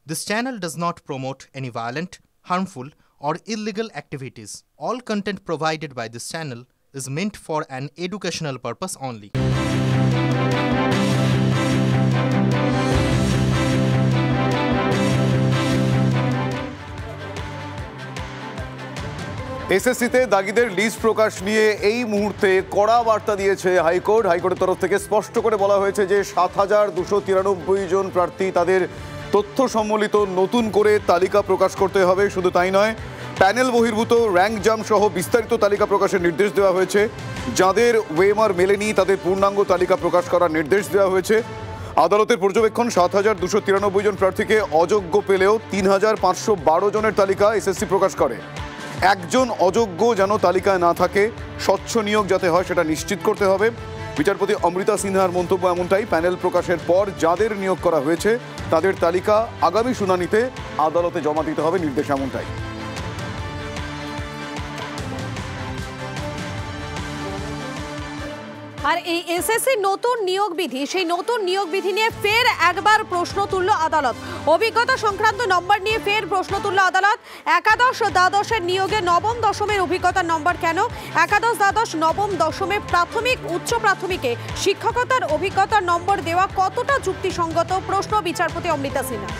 This channel does not promote any violent, harmful, or illegal activities. All content provided by this channel is meant for an educational purpose only. এসএসসিতে দাগিদের list প্রকাশ নিয়ে এই মুহূর্তে কড়া বার্তা দিয়েছে high court. হাইকোর্টের তরফ থেকে স্পষ্ট করে বলা হয়েছে যে ৭,২৯৩ জন প্রার্থী তাদের তথ্য সম্বলিত নতুন করে তালিকা প্রকাশ করতে হবে। শুধু তাই নয়, প্যানেল বহির্ভূত র্যাঙ্ক জাম সহ বিস্তারিত তালিকা প্রকাশের নির্দেশ দেওয়া হয়েছে। যাদের ওয়েমার মেলেনি তাদের পূর্ণাঙ্গ তালিকা প্রকাশ করার নির্দেশ দেওয়া হয়েছে। আদালতের পর্যবেক্ষণ ৭,২৯৩ জন প্রার্থীকে অযোগ্য পেলেও ৩,৫১২ জনের তালিকা এসএসসি প্রকাশ করে। একজন অযোগ্য যেন তালিকায় না থাকে, স্বচ্ছ নিয়োগ যাতে হয় সেটা নিশ্চিত করতে হবে। বিচারপতি অমৃতা সিনহার মন্তব্য এমনটাই। প্যানেল প্রকাশের পর যাদের নিয়োগ করা হয়েছে তাদের তালিকা আগামী শুনানিতে আদালতে জমা দিতে হবে, নির্দেশ এমনটাই। আর এই এসএসসি নতুন নিয়োগ বিধি, সেই নতুন নিয়োগ বিধি নিয়ে ফের একবার প্রশ্ন তুলল আদালত। অভিজ্ঞতা সংক্রান্ত নম্বর নিয়ে ফের প্রশ্ন তুলল আদালত। একাদশ দ্বাদশের নিয়োগে নবম দশমের অভিজ্ঞতার নম্বর কেন? একাদশ দ্বাদশ নবম দশমে প্রাথমিক উচ্চ প্রাথমিকে শিক্ষকতার অভিজ্ঞতার নম্বর দেওয়া কতটা যুক্তিসঙ্গত? প্রশ্ন বিচারপতি অমৃতা সিনহা।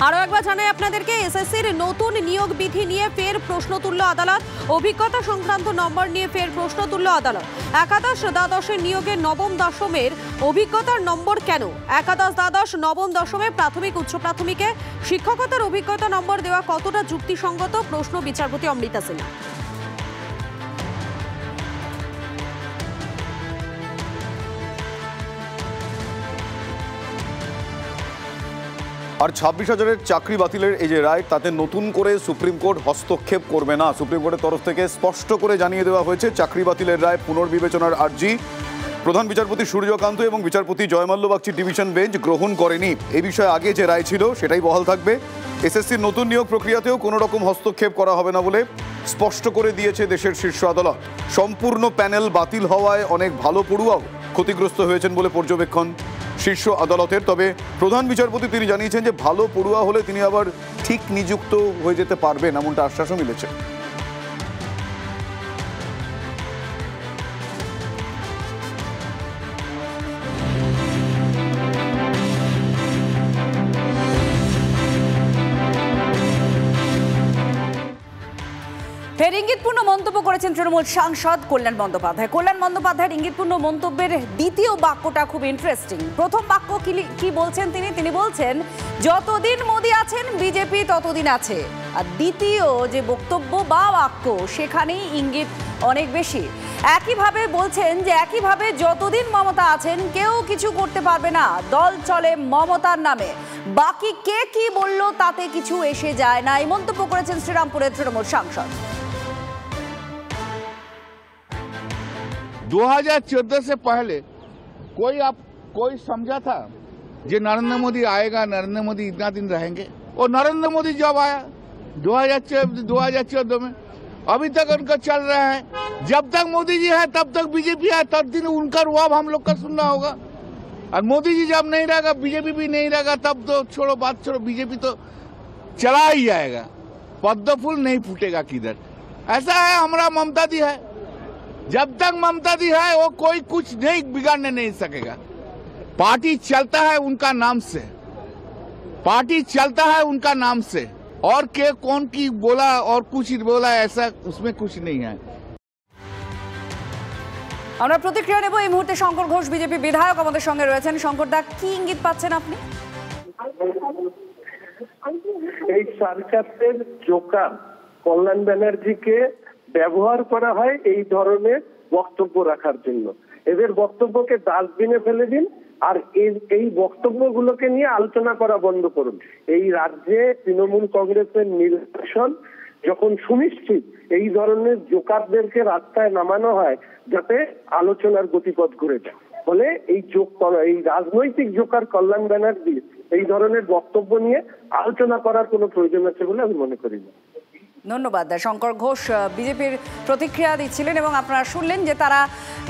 আরও একবার জানাই আপনাদেরকে, এসএসসির নতুন নিয়োগ বিধি নিয়ে ফের প্রশ্ন তুলল আদালত। অভিজ্ঞতা সংক্রান্ত নম্বর নিয়ে ফের প্রশ্ন তুলল আদালত। একাদশ দ্বাদশের নিয়োগে নবম দশমের অভিজ্ঞতার নম্বর কেন? একাদশ দ্বাদশ নবম দশমে প্রাথমিক উচ্চ প্রাথমিকে শিক্ষকতার অভিজ্ঞতা নম্বর দেওয়া কতটা যুক্তিসঙ্গত? প্রশ্ন বিচারপতি অমৃতা সিনহা। আর ২৬,০০০-এর চাকরি বাতিলের এই যে রায়, তাতে নতুন করে সুপ্রিম কোর্ট হস্তক্ষেপ করবে না। সুপ্রিম কোর্টের তরফ থেকে স্পষ্ট করে জানিয়ে দেওয়া হয়েছে চাকরি বাতিলের রায় পুনর্বিবেচনার আর্জি প্রধান বিচারপতি সূর্যকান্ত এবং বিচারপতি জয়মাল্য বাগচির ডিভিশন বেঞ্চ গ্রহণ করেনি। এই বিষয়ে আগে যে রায় ছিল সেটাই বহাল থাকবে। এসএসসির নতুন নিয়োগ প্রক্রিয়াতেও কোনো রকম হস্তক্ষেপ করা হবে না বলে স্পষ্ট করে দিয়েছে দেশের শীর্ষ আদালত। সম্পূর্ণ প্যানেল বাতিল হওয়ায় অনেক ভালো পড়ুয়াও ক্ষতিগ্রস্ত হয়েছেন বলে পর্যবেক্ষণ শীর্ষ আদালতের। তবে প্রধান বিচারপতি তিনি জানিয়েছেন যে ভালো পড়ুয়া হলে তিনি আবার ঠিক নিযুক্ত হয়ে যেতে পারবেন, এমনটা আশ্বাসও মিলেছে। ফের ইঙ্গিতপূর্ণ মন্তব্য করেছেন তৃণমূল সাংসদ কল্যাণ বন্দ্যোপাধ্যায়। কল্যাণ বন্দ্যোপাধ্যায়ের ইঙ্গিতপূর্ণ মন্তব্যের দ্বিতীয় বাক্যটা খুব ইন্টারেস্টিং। প্রথম বাক্য কি বলছেন তিনি বলছেন যতদিন মোদি আছেন বিজেপি ততদিন আছে। আর দ্বিতীয় যে বক্তব্য বা বাক্য, সেখানেই ইঙ্গিত অনেক বেশি। একইভাবে বলছেন যে একইভাবে যতদিন মমতা আছেন কেউ কিছু করতে পারবে না, দল চলে মমতার নামে, বাকি কে কি বলল তাতে কিছু এসে যায় না। এই মন্তব্য করেছেন শ্রীরামপুরের তৃণমূল সাংসদ। 2014 से पहले कोई समझा था कि नरेंद्र मोदी आएगा, नरेंद्र मोदी इतना दिन रहेंगे? और नरेंद्र मोदी जब आया 2014 में, अभी तक उनका चल रहा है। जब तक मोदी जी है तब तक बीजेपी है, तब दिन उनका रुआब हम लोग का सुनना होगा। और मोदी जी जब नहीं रहेगा, बीजेपी भी नहीं रहेगा, तब तो छोड़ो बात, छोड़ो, बीजेपी तो चला ही जाएगा, पद्म फूल नहीं फूटेगा किधर। ऐसा है हमारा ममता दी है, जब तक ममता दी है वो कोई कुछ नहीं बिगाड़ने नहीं सकेगा। पार्टी चलता है उनका नाम से, पार्टी चलता है उनका नाम से, और के कौन की बोला और कुछ बोला ऐसा उसमें कुछ नहीं है। আমরা প্রতিক্রিয়া নেব এই মুহূর্তে। শঙ্কর ঘোষ বিজেপি বিধায়ক আমাদের সঙ্গে রয়েছেন। শঙ্কর দা, কি ইঙ্গিত পাচ্ছেন আপনি? এই সরকারের জোকার কল্যাণ ব্যানার্জিকে ব্যবহার করা হয় এই ধরনের বক্তব্য রাখার জন্য। এদের বক্তব্যকে ডাস্টবিনে ফেলে দিন, আর এই বক্তব্যগুলোকে নিয়ে আলোচনা করা বন্ধ করুন। এই রাজ্যে তৃণমূল কংগ্রেসের নির্বাচন যখন সুনিশ্চিত, এই ধরনের জোকারদেরকে রাস্তায় নামানো হয় যাতে আলোচনার গতিপথ ঘুরে যায়। ফলে এই রাজনৈতিক জোকার কল্যাণ ব্যানার্জি এই ধরনের বক্তব্য নিয়ে আলোচনা করার কোনো প্রয়োজন আছে বলে আমি মনে করি না। ধন্যবাদ। শঙ্কর ঘোষ বিজেপির প্রতিক্রিয়া দিচ্ছিলেন এবং আপনারা শুনলেন যে তারা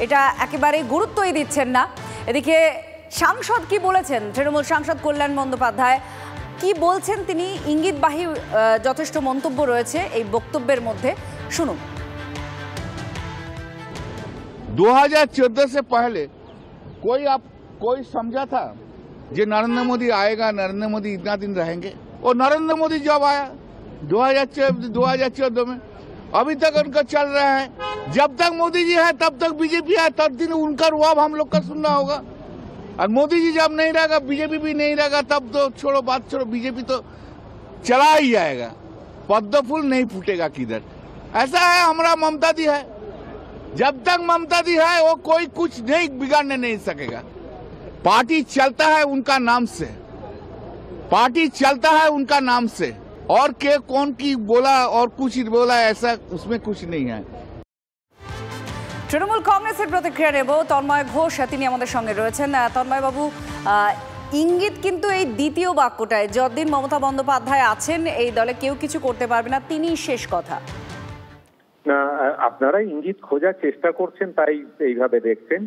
এটা একেবারে গুরুত্বই দিচ্ছেন না। এদিকে সাংসদ কি বলেছেন? তৃণমূল সাংসদ কল্যাণ বন্দ্যোপাধ্যায় কি বলছেন তিনি? ইঙ্গিতবাহী যথেষ্ট মন্তব্য রয়েছে এই বক্তব্যের মধ্যে, শুনুন। 2014 से पहले कोई समझा था जो नरेंद्र मोदी आएगा, नरेंद्र मोदी इतना दिन रहेंगे? और नरेंद्र मोदी जब आया 2014 में, अभी तक उनका चल रहा है। जब तक मोदी जी है तब तक बीजेपी है, तब दिन उनका रुआब हम लोग का सुनना होगा। और मोदी जी जब नहीं रहेगा, बीजेपी भी नहीं रहेगा, तब तो छोड़ो बात छोड़ो, बीजेपी तो चला ही जाएगा, पद्म फूल नहीं फूटेगा किधर। ऐसा है हमारा ममता दी है, जब तक ममता दी है वो कोई कुछ नहीं बिगाड़ने नहीं सकेगा। पार्टी चलता है उनका नाम से, पार्टी चलता है उनका नाम से, और के कौन की बोला और कुछ बोला ऐसा उसमें कुछ नहीं है। তৃণমূল কংগ্রেসের প্রতিক্রিয়া নেব। তন্ময় ঘোষ তিনি আমাদের সঙ্গে রয়েছেন। তন্ময় বাবু, ইঙ্গিত কিন্তু এই দ্বিতীয় বাক্যটায়, যতদিন মমতা বন্দ্যোপাধ্যায় আছেন এই দলে কেউ কিছু করতে পারবে না, তিনি শেষ কথা। না, আপনারা ইঙ্গিত খোঁজার চেষ্টা করছেন, তাই এইভাবে দেখছেন।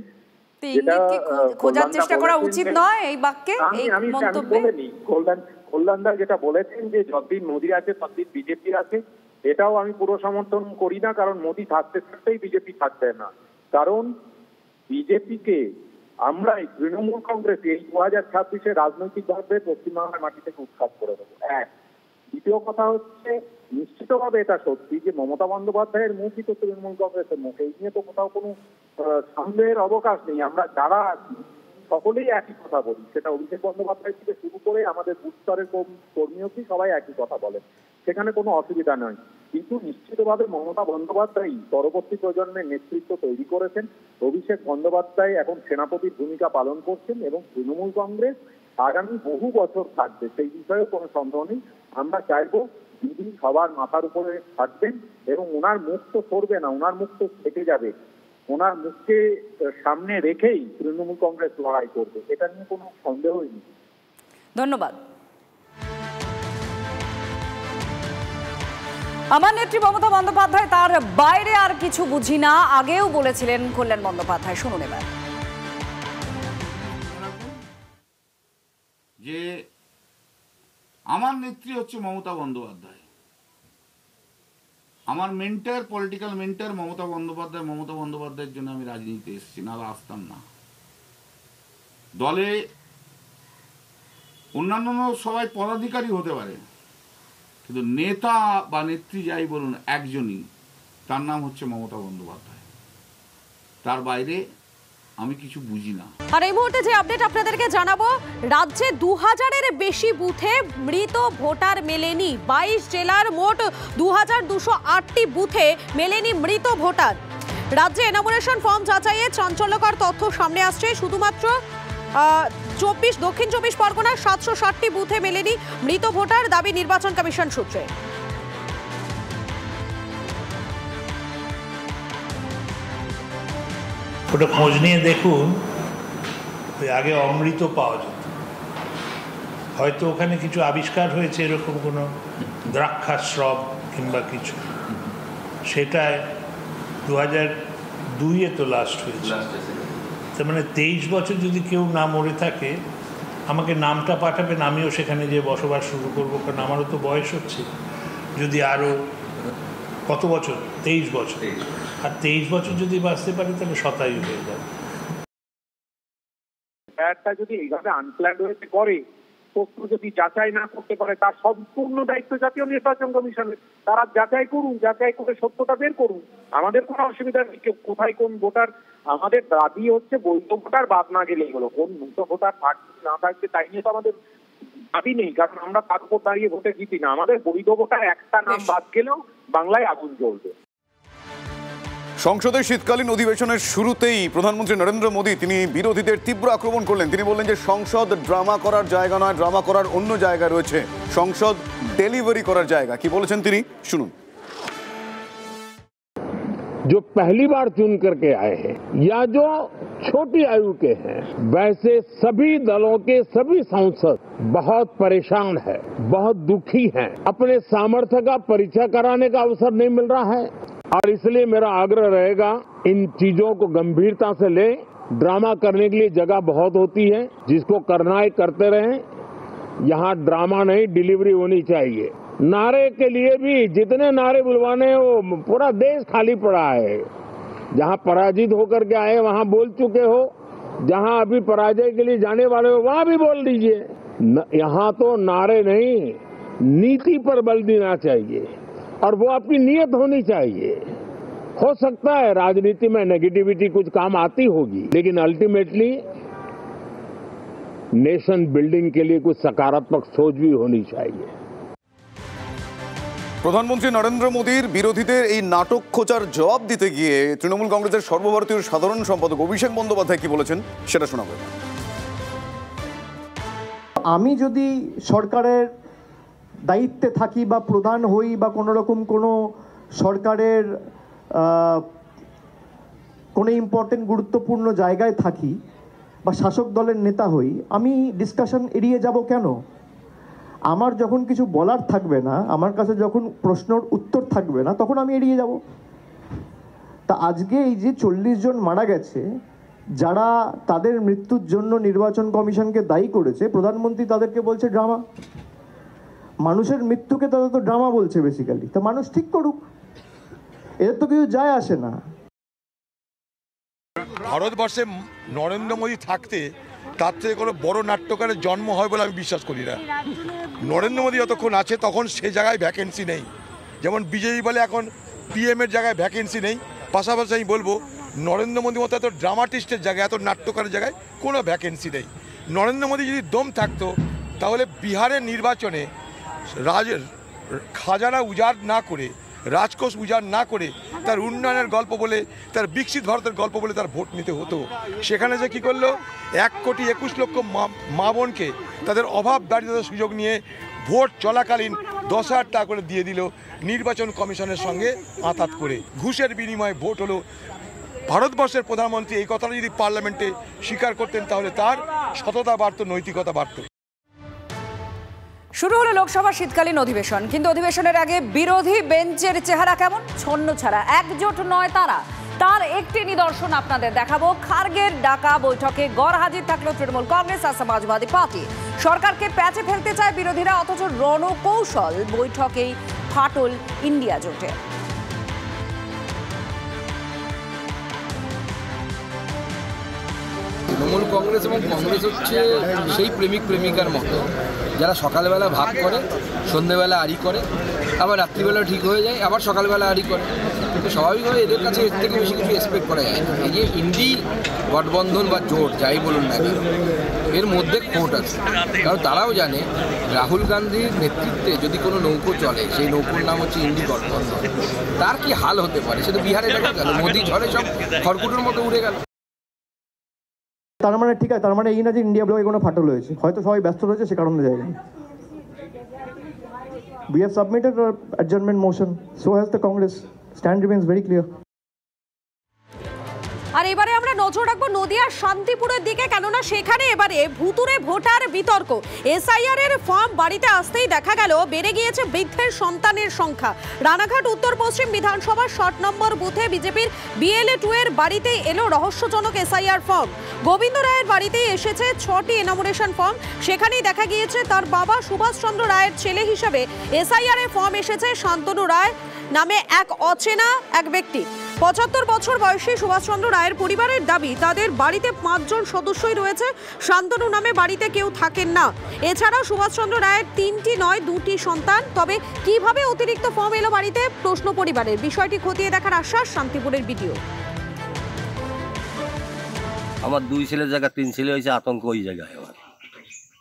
খোঁজার চেষ্টা করা উচিত নয় এই বাক্যে, এই মন্তব্যে। কল্যাণদা যেটা বলেছেন যে যতদিন মোদি আছে ততদিন বিজেপি আছে, এটাও আমি পুরো সমর্থন করি না, কারণ মোদি থাকতে থাকতেই বিজেপি থাকবে না। কারণ বিজেপিকে আমরা তৃণমূল কংগ্রেস এই 2026-এ রাজনৈতিকভাবে পশ্চিমবাংলার মাটি থেকে উৎখাত করে দেবো। এক, দ্বিতীয় কথা হচ্ছে নিশ্চিতভাবে এটা সত্যি যে মমতা বন্দ্যোপাধ্যায়ের মুখই তো তৃণমূল কংগ্রেসের মুখ, এই নিয়ে তো কোথাও কোনো সন্দেহের অবকাশ নেই। আমরা যারা সকলেই একই কথা বলি, সেটা অভিষেক বন্দ্যোপাধ্যায় থেকে শুরু করে আমাদের বুথ স্তরের কর্মী অবধি সবাই একই কথা বলেন, সেখানে কোনো অসুবিধা নয়। কিন্তু নিশ্চিতভাবে মমতা বন্দ্যোপাধ্যায় পরবর্তী প্রজন্মের নেতৃত্ব তৈরি করেছেন। অভিষেক বন্দ্যোপাধ্যায় এখন সেনাপতির ভূমিকা পালন করছেন এবং তৃণমূল কংগ্রেস আগামী বহু বছর থাকবে, সেই বিষয়ে কোনো সন্দেহ নেই। আমরা চাইবো দিদি সবার মাথার উপরে থাকবেন এবং ওনার মুখ তো সরবে না, ওনার মুখ তো থেকে যাবে। ওনার মুখকে সামনে রেখেই তৃণমূল কংগ্রেস লড়াই করবে, এটা নিয়ে কোনো সন্দেহই নেই। ধন্যবাদ। আমার নেত্রী মমতা বন্দ্যোপাধ্যায় তার বাইরে আর কিছু বুঝি না, আগেও বলেছিলেন কল্যাণ বন্দ্যোপাধ্যায়। শুনুন এবার। যে আমার নেত্রী হচ্ছে মমতা বন্দ্যোপাধ্যায়, আমার mentor, political mentor Mamata Bandyopadhyay. Mamata বন্দ্যোপাধ্যায়ের জন্য আমি রাজনীতিতে এসেছি, না আসতাম না। দলে অন্যান্য সবাই পদাধিকারী হতে পারে, কিন্তু নেতা বা নেত্রী যাই বলুন একজনই, তার নাম হচ্ছে মমতা বন্দ্যোপাধ্যায়। তার বাইরে আমি কিছু বুঝি না। আর এই মুহূর্তে যে আপডেট আপনাদেরকে জানাবো, রাজ্যে 2000-এর বেশি বুথে মৃত ভোটার মেলেনি। 22 জেলার মোট 2208টি বুথে মেলেনি মৃত ভোটার। রাজ্যে এনামুরেশন ফর্ম যাচাইয়ে চাঞ্চল্যকর তথ্য সামনে আসছে। শুধুমাত্র দক্ষিণ 24 পরগনার 760টি বুথে মেলেনি মৃত ভোটার, দাবি নির্বাচন কমিশন সূত্রে। ওটা খোঁজ নিয়ে দেখুন, আগে অমৃত পাওয়া যেত, হয়তো ওখানে কিছু আবিষ্কার হয়েছে এরকম কোনো দ্রাক্ষাস্রব কিংবা কিছু, সেটায় 2002-এ তো লাস্ট হয়েছে। তার মানে 23 বছর যদি কেউ না মরে থাকে, আমাকে নামটা পাঠাবেন, আমিও সেখানে যে বসবাস শুরু করবো, কারণ আমারও তো বয়স হচ্ছে। যদি আরও কত বছর, 23 বছর, আর 23 বছর যদি বাঁচতে পারি তাহলে শতায়ু হয়ে যাবে। যদি এইভাবে আনপ্ল্যান্ড হয়েছে করে, তথ্য যদি যাচাই না করতে পারে, তার সম্পূর্ণ দায়িত্ব জাতীয় নির্বাচন কমিশনের। তারা যাচাই করুন, যাচাই করে সত্যটা বের করুন, আমাদের কোনো অসুবিধা নেই। কোথায় কোন ভোটার, আমাদের দাবি হচ্ছে বৈধ ভোটার বাদ না গেলেই হলো। কোন মৃত ভোটার থাকবে না থাকবে তাই নিয়ে তো আমাদের দাবি নেই, কারণ আমরা তার উপর দাঁড়িয়ে ভোটে জিতি না। আমাদের বৈধ ভোটার একটা নাম বাদ গেলেও বাংলায় আগুন জ্বলবে। সংসদের শীতকালীন অধিবেশনের শুরুতেই প্রধানমন্ত্রী নরেন্দ্র মোদী তিনি বিরোধীদের তীব্র আক্রমণ করলেন। তিনি বললেন যে সংসদ ড্রামা করার জায়গা নয়, ড্রামা করার অন্য জায়গা রয়েছে, সংসদ ডেলিভারি করার জায়গা। কি বলেছেন তিনি, শুনুন। जो पहली बार चुन करके आए हैं या जो छोटी आयु के हैं, वैसे सभी दलों के सभी सांसद बहुत परेशान है, बहुत दुखी हैं, अपने सामर्थ्य का परिचय कराने का अवसर नहीं मिल रहा है। और इसलिए मेरा आग्रह रहेगा, इन चीजों को गंभीरता से लें ड्रामा करने के लिए जगह बहुत होती है, जिसको करना है करते रहें। यहाँ ड्रामा नहीं, डिलीवरी होनी चाहिए। नारे के लिए भी जितने नारे बुलवाने वो पूरा देश खाली पड़ा है। जहाँ पराजित होकर के आए वहाँ बोल चुके हो, जहाँ अभी पराजय के लिए जाने वाले हो वहाँ भी बोल दीजिए। यहाँ तो नारे नहीं, नीति पर बल देना चाहिए और वो आपकी नीयत होनी चाहिए। हो सकता है राजनीति में नेगेटिविटी कुछ काम आती होगी, लेकिन अल्टीमेटली नेशन बिल्डिंग के लिए कुछ सकारात्मक सोच भी होनी चाहिए। প্রধানমন্ত্রী নরেন্দ্র মোদীর বিরোধীদের এই নাটক খোঁচার জবাব দিতে গিয়ে তৃণমূল কংগ্রেসের সর্বভারতীয় সাধারণ সম্পাদক অভিষেক বন্দ্যোপাধ্যায় কি বলেছেন সেটা শোনাবো। আমি যদি সরকারের দায়িত্বে থাকি বা প্রধান হই বা কোনো রকম কোনো সরকারের কোনো ইম্পর্টেন্ট গুরুত্বপূর্ণ জায়গায় থাকি বা শাসক দলের নেতা হই, আমি ডিসকাশন এড়িয়ে যাব কেন? আমার যখন কিছু বলার থাকবে না, আমার কাছে যখন প্রশ্নের উত্তর থাকবে না, তখন আমি এড়িয়ে যাব। তা আজকে এই যে 40 জন মারা গেছে, যারা তাদের মৃত্যুর জন্য নির্বাচন কমিশনকে দায়ী করেছে, প্রধানমন্ত্রী তাদেরকে বলছে ড্রামা। মানুষের মৃত্যুকে তারা তো ড্রামা বলছে বেসিক্যালি। তা মানুষ ঠিক করুক, এর তো কিছু যায় আসে না। ভারতবর্ষে নরেন্দ্র মোদী থাকতে তার থেকে কোনো বড় নাট্যকারের জন্ম হয় বলে আমি বিশ্বাস করি না। নরেন্দ্র মোদী যতক্ষণ আছে তখন সে জায়গায় ভ্যাকেন্সি নেই। যেমন বিজেপি বলে এখন পিএমের জায়গায় ভ্যাকেন্সি নেই, পাশাপাশি আমি বলবো নরেন্দ্র মোদী মতো এত ড্রামাটিস্টের জায়গায়, এত নাট্যকারের জায়গায় কোনো ভ্যাকেন্সি নেই। নরেন্দ্র মোদী যদি দম থাকতো তাহলে বিহারের নির্বাচনে খাজানা উজাড় না করে, রাজকোষ উজাড় না করে তার উন্নয়নের গল্প বলে, তার বিকশিত ভারতের গল্প বলে তার ভোট নিতে হতো। সেখানে যে কী করলো, 1,21,00,000 মা বোনকে তাদের অভাব দারিদ্রতার সুযোগ নিয়ে ভোট চলাকালীন 10,000 টাকা করে দিয়ে দিল নির্বাচন কমিশনের সঙ্গে আঁতাত করে। ঘুষের বিনিময়ে ভোট হলো। ভারতবর্ষের প্রধানমন্ত্রী এই কথাটা যদি পার্লামেন্টে স্বীকার করতেন তাহলে তার সততা বাড়ত, নৈতিকতা বাড়ত। শুরু হলো লোকসভা শীতকালীন অধিবেশন, কিন্তু অধিবেশনের আগে বিরোধী বেঞ্চের চেহারা কেমন? ছন্ন ছাড়া, একজোট নয় তারা। তার একটি নিদর্শন আপনাদের দেখাবো। খার্গের ডাকা বৈঠকে গড়হাজির থাকলো তৃণমূল কংগ্রেস আর সমাজবাদী পার্টি। সরকারকে প্যাচে ফেলতে চায় বিরোধীরা, অথচ রণকৌশল বৈঠকেই ফাটল ইন্ডিয়া জোটে। তৃণমূল কংগ্রেস এবং কংগ্রেস হচ্ছে সেই প্রেমিক প্রেমিকার মতো, যারা সকালবেলা ভাগ করে, সন্ধ্যেবেলা আড়ি করে, আবার রাত্রিবেলা ঠিক হয়ে যায়, আবার সকালবেলা আড়ি করে। কিন্তু স্বাভাবিকভাবে এদের কাছে এর থেকে বেশি কিছু এক্সপেক্ট করা যায় না। এই যে ইন্ডি গঠবন্ধন বা জোট যাই বলুন না কেন, এর মধ্যে খোট আছে। কারণ তারাও জানে রাহুল গান্ধীর নেতৃত্বে যদি কোনো নৌকো চলে, সেই নৌকোর নাম হচ্ছে ইন্ডি গঠবন্ধন, তার কি হাল হতে পারে সেটা বিহারে দেখা গেল। মোদি ঝড়ে সব খড়কুটোর মতো উড়ে গেল। তার মানে ঠিক আছে, তার মানে এই না যে ইন্ডিয়া ব্লকে কোনো ফাটল হয়েছে, হয়তো সবাই ব্যস্ত রয়েছে সে কারণে যায়নি। We have submitted an adjournment motion, so has the Congress. Stand remains very clear. আর এবারে আমরা নজর রাখবো নদিয়ার শান্তিপুরের দিকে, কেননা সেখানে এবারে ভুতুরে ভোটার বিতর্ক। এসআইআর এর ফর্ম বাড়িতে আসতেই দেখা গেল বেড়ে গিয়েছে বৃদ্ধের সন্তানের সংখ্যা। রানাঘাট উত্তর পশ্চিম বিধানসভার 60 নম্বর বুথে বিজেপির BLA 2 এর বাড়িতে এলো রহস্যজনক এসআইআর ফর্ম। গোবিন্দ রায়ের বাড়িতেই এসেছে 6টি এনামোরেশন ফর্ম। সেখানেই দেখা গিয়েছে তার বাবা সুভাষচন্দ্র রায়ের ছেলে হিসেবে এসআইআর এর ফর্ম এসেছে শান্তনু রায় নামে এক অচেনা এক ব্যক্তি। 75 বছর বয়সী সুভাষচন্দ্র রায়ের পরিবারের দাবি তাদের বাড়িতে 5 জন সদস্যই রয়েছে, শান্তনু নামে বাড়িতে কেউ থাকেন না। এছাড়াও সুভাষচন্দ্র রায়ের 3টি নয় 2টি সন্তান। তবে কিভাবে অতিরিক্ত ফর্ম এলো বাড়িতে, প্রশ্ন পরিবারের। বিষয়টি খতিয়ে দেখার আশ্বাস শান্তিপুরের ভিডিও। আমার 2 ছেলের জায়গা 3 ছেলে হয়েছে, আতঙ্ক ওই জায়গায়। আমার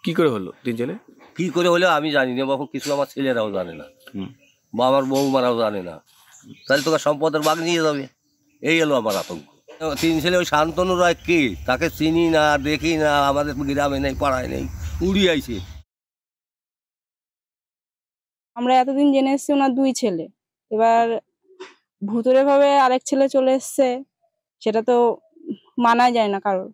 কি করে হলো 3 ছেলে? কি করে হলো আমি জানি না বাবু, কিছু আমার ছেলেরাও জানে না বা আমার বৌমারাও জানে না। তাহলে তোকে সম্পদের ভাগ নিয়ে যাবে, এই এলো আমার আতঙ্ক। 3 ছেলে ওই শান্তনু রায় কে, তাকে চিনি না, দেখি না, আমাদের গ্রামে নেই, পাড়ায় নেই, উড়ি আইছে। আমরা এতদিন জেনে এসছি ওনার 2 ছেলে, এবার ভুতুরে ভাবে আরেক ছেলে চলে এসছে, সেটা তো মানা যায় না কারোর।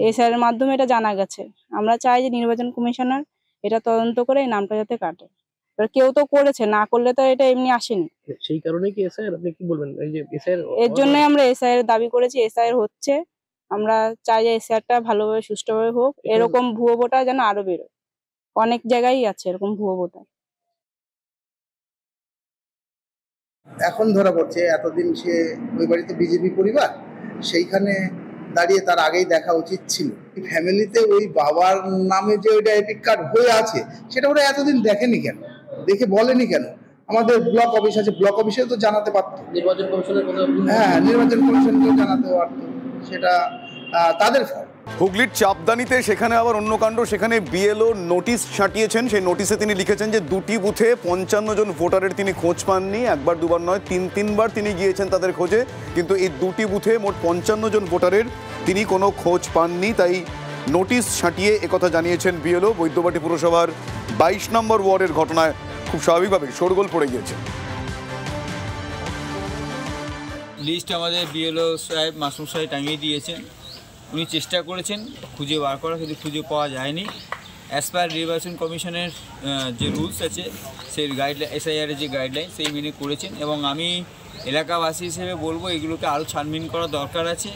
এসআইআর মাধ্যমে এটা জানা গেছে। আমরা চাই যে নির্বাচন কমিশনার এটা তদন্ত করে এই নামটা যাতে কাটে। কেউ তো করেছে, না করলে তো এটা এমনি আসেনি। সেই কারণে কি এসআইআর, আপনি কি বলবেন? এই যে এসআইআর, এর জন্য আমরা এসআইআর দাবি করেছি। এসআইআর হচ্ছে, আমরা চাই যে এসআরটা ভালোভাবে সুষ্ঠুভাবে হোক, এরকম ভুয়ো ভোটার যেন আরো বেরোয়। অনেক জায়গায় আছে এরকম ভুয়ো ভোটার। এখন ধরা পড়ছে এতদিন সে ওই বাড়িতে বিজেপি পরিবার, সেইখানে দাঁড়িয়ে তার আগেই দেখা উচিত ছিল। ফ্যামিলিতে ওই বাবার নামে যে ওইটা এপিক কার্ড হয়ে আছে সেটা ওরা এতদিন দেখেনি কেন, দেখে বলেনি কেন? আমাদের ব্লক অফিস আছে, ব্লক অফিসে তো জানাতে পারতো, নির্বাচন কমিশনের কথা, হ্যাঁ নির্বাচন কমিশনকেও জানাতে পারতো, সেটা তাদের ফল। হুগলির চাপদানিতে সেখানে আবার অন্য কাণ্ড, সেখানে বিএলও নোটিশ ছাঁটিয়েছেন। সেই নোটিশে তিনি লিখেছেন যে দুটি বুথে 55 জন ভোটারের তিনি খোঁজ পাননি। একবার দুবার নয়, তিনবার তিনি গিয়েছেন তাদের খোঁজে, কিন্তু এই দুটি বুথে মোট 55 জন ভোটারের তিনি কোনো খোঁজ পাননি। তাই নোটিশ ছাঁটিয়ে একথা জানিয়েছেন বিএলও। বৈদ্যবাটি পুরসভার 22 নম্বর ওয়ার্ডের ঘটনায় খুব স্বাভাবিকভাবেই শোরগোল পড়ে গিয়েছে। লিস্ট আমাদের বিএলও সাহেব মাসুম সাহেব টাঙিয়ে দিয়েছেন। উনি চেষ্টা করেছেন খুঁজে বার করা, কিন্তু খুঁজে পাওয়া যায়নি। অ্যাজ পার নির্বাচন কমিশনের যে রুলস আছে, সেই গাইডলাইন, এসআইআরের যে গাইডলাইন, সেই মেনে করেছেন। এবং আমি এলাকাবাসী হিসেবে বলবো এগুলোকে আরও ছানবিন করা দরকার আছে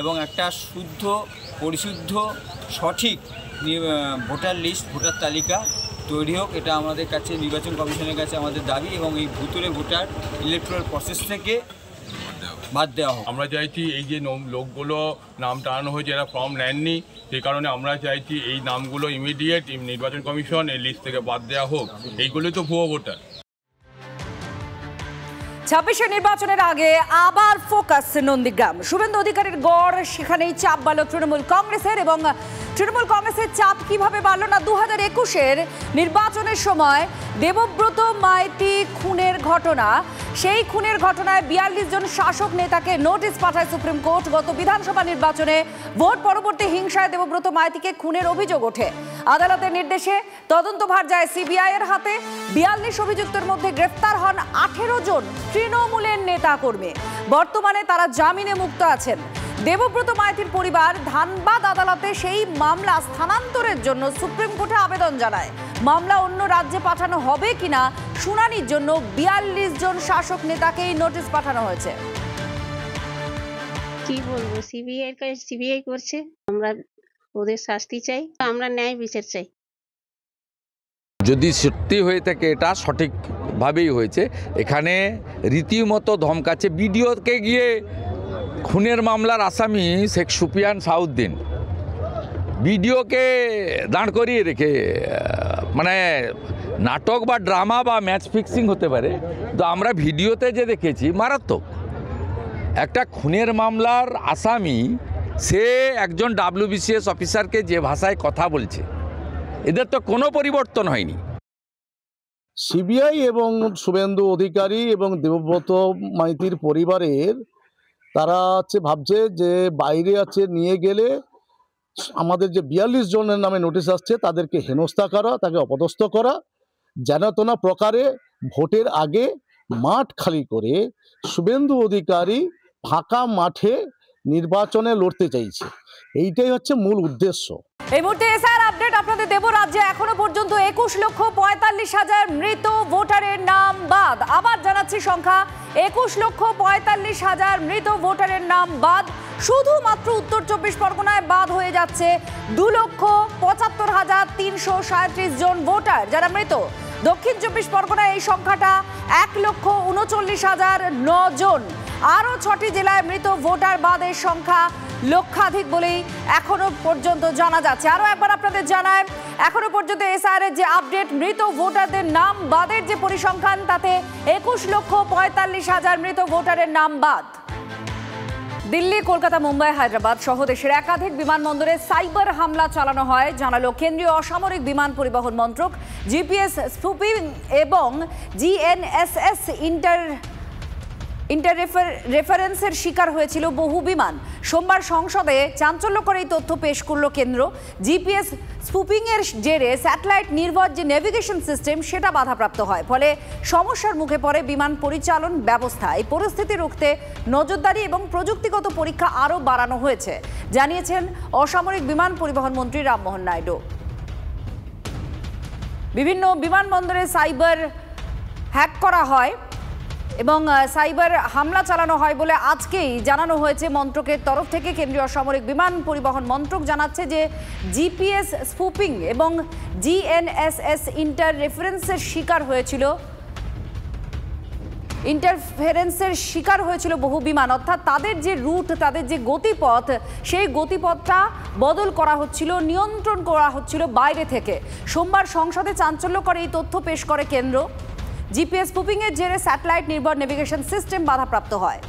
এবং একটা শুদ্ধ, পরিশুদ্ধ, সঠিক ভোটার লিস্ট, ভোটার তালিকা তৈরি হোক। এটা আমাদের কাছে, নির্বাচন কমিশনের কাছে আমাদের দাবি। এবং এই ভুতুরে ভোটার ইলেকট্রাল প্রসেস থেকে বাদ দেওয়া হোক। আমরা চাইছি এই যে লোকগুলো নাম টানানো হয়েছে, এরা ফর্ম নেননি, সেই কারণে আমরা চাইছি এই নামগুলো ইমিডিয়েট নির্বাচন কমিশন এই লিস্ট থেকে বাদ দেওয়া হোক। এইগুলোই তো ভুয়ো ভোটার। 26 নির্বাচনের আগে আবার ফোকাস নন্দীগ্রাম। শুভেন্দু অধিকারীর গড়, সেখানেই চাপ বাড়ল তৃণমূল কংগ্রেসের। এবং তৃণমূল কংগ্রেসের চাপ কিভাবে বাড়ল না, 2021-এর নির্বাচনের সময় দেবব্রত মাইতি খুনের ঘটনা, সেই খুনের ঘটনায় 42 জন শাসক নেতাকে নোটিশ পাঠায় সুপ্রিম কোর্ট। গত বিধানসভা নির্বাচনে ভোট পরবর্তী হিংসায় দেবব্রত মাইতিকে খুনের অভিযোগ ওঠে। আদালতের নির্দেশে তদন্তভার যায় সিবিআই এর হাতে। 42 অভিযুক্তের মধ্যে গ্রেফতার হন 18 জন তৃণমূলের নেতাকর্মী। বর্তমানে তারা জামিনে মুক্ত আছেন। দেবব্রত মাইতির পরিবার ধানবাদ আদালতে সেই মামলা স্থানান্তরের জন্য সুপ্রিম কোর্টে আবেদন জানায়। মামলা অন্য রাজ্যে পাঠানো হবে কিনা শুনানির জন্য 42 জন শাসক নেতাকেই নোটিশ পাঠানো হয়েছে। কি বলবো, সিবিআই করছে, আমরা ওদের শাস্তি চাই, আমরা ন্যায় বিচার চাই। যদি সত্যি হয়ে থাকে এটা সঠিকভাবেই হয়েছে। এখানে রীতিমতো ধমকাচ্ছে বিডিওকে গিয়ে। খুনের মামলার আসামি শেখ সুফিয়ান সাউদ্দিন বিডিওকে দাঁড় করিয়ে রেখে, মানে নাটক বা ড্রামা বা ম্যাচ ফিক্সিং হতে পারে, তো আমরা ভিডিওতে যে দেখেছি মারাত্মক। একটা খুনের মামলার আসামি, সে একজন WBCS অফিসারকে যে ভাষায় কথা বলছে, এদের তো কোনো পরিবর্তন হয়নি। সিবিআই এবং শুভেন্দু অধিকারী এবং দেবব্রত মাইতির পরিবারের তারা ভাবছে যে বাইরে নিয়ে গেলে আমাদের যে 42 জনের নামে নোটিশ আসছে তাদেরকে হেনস্থা করা, তাকে অপদস্থ করা, যেন তেন প্রকারে ভোটের আগে মাঠ খালি করে শুভেন্দু অধিকারী ফাঁকা মাঠে নির্বাচনে লড়তে চাইছে। এইটাই হচ্ছে মূল উদ্দেশ্য। এই মুহূর্তে এসআর আপডেট আপনাদের দেব। রাজ্যে এখনো পর্যন্ত 21,45,000 মৃত ভোটারের নাম বাদ। আবার জানাচ্ছি সংখ্যা, 21,45,000 মৃত ভোটারের নাম বাদ। শুধুমাত্র উত্তর 24 পরগনায় বাদ হয়ে যাচ্ছে 2,75,337 জন ভোটার যারা মৃত। দক্ষিণ 24 পরগনায় এই সংখ্যাটা 1,39,009 জন। আরও 6টি জেলায় মৃত ভোটার বাদের সংখ্যা লক্ষাধিক বলেই এখনো পর্যন্ত জানা যাচ্ছে। আরও একবার আপনাদের জানায়, এখনো পর্যন্ত এসআইআর এর যে আপডেট, মৃত ভোটারদের নাম বাদের যে পরিসংখ্যান, তাতে 21,45,000 মৃত ভোটারের নাম বাদ। দিল্লি, কলকাতা, মুম্বাই, হায়দ্রাবাদ সহ দেশের একাধিক বিমানবন্দরে সাইবার হামলা চালানো হয় জানালো কেন্দ্রীয় অসামরিক বিমান পরিবহন মন্ত্রক। জিপিএস স্পুফিং এবং জিএনএসএস রেফারেন্সের শিকার হয়েছিল বহু বিমান। সোমবার সংসদে চাঞ্চল্যকর এই তথ্য পেশ করল কেন্দ্র। জিপিএস স্পুফিংয়ের জেরে স্যাটেলাইট নির্ভর যে নেভিগেশন সিস্টেম, সেটা বাধাপ্রাপ্ত হয়, ফলে সমস্যার মুখে পড়ে বিমান পরিচালন ব্যবস্থা। এই পরিস্থিতি রুখতে নজরদারি এবং প্রযুক্তিগত পরীক্ষা আরও বাড়ানো হয়েছে, জানিয়েছেন অসামরিক বিমান পরিবহন মন্ত্রী রামমোহন নাইডু। বিভিন্ন বিমানবন্দরে সাইবার হ্যাক করা হয় এবং সাইবার হামলা চালানো হয় বলে আজকেই জানানো হয়েছে মন্ত্রকের তরফ থেকে। কেন্দ্রীয় সামরিক বিমান পরিবহন মন্ত্রক জানাচ্ছে যে জিপিএস স্পুপিং এবং জিএনএসএস ইন্টারফারেন্সের শিকার হয়েছিল বহু বিমান, অর্থাৎ তাদের যে রুট, তাদের যে গতিপথ, সেই গতিপথটা বদল করা হচ্ছিল, নিয়ন্ত্রণ করা হচ্ছিল বাইরে থেকে। সোমবার সংসদে চাঞ্চল্যকর এই তথ্য পেশ করে কেন্দ্র। জিপিএস স্পুপিংয়ের জেরে স্যাটেলাইট নির্ভর নেভিগেশন সিস্টেম বাধাপ্রাপ্ত হয়।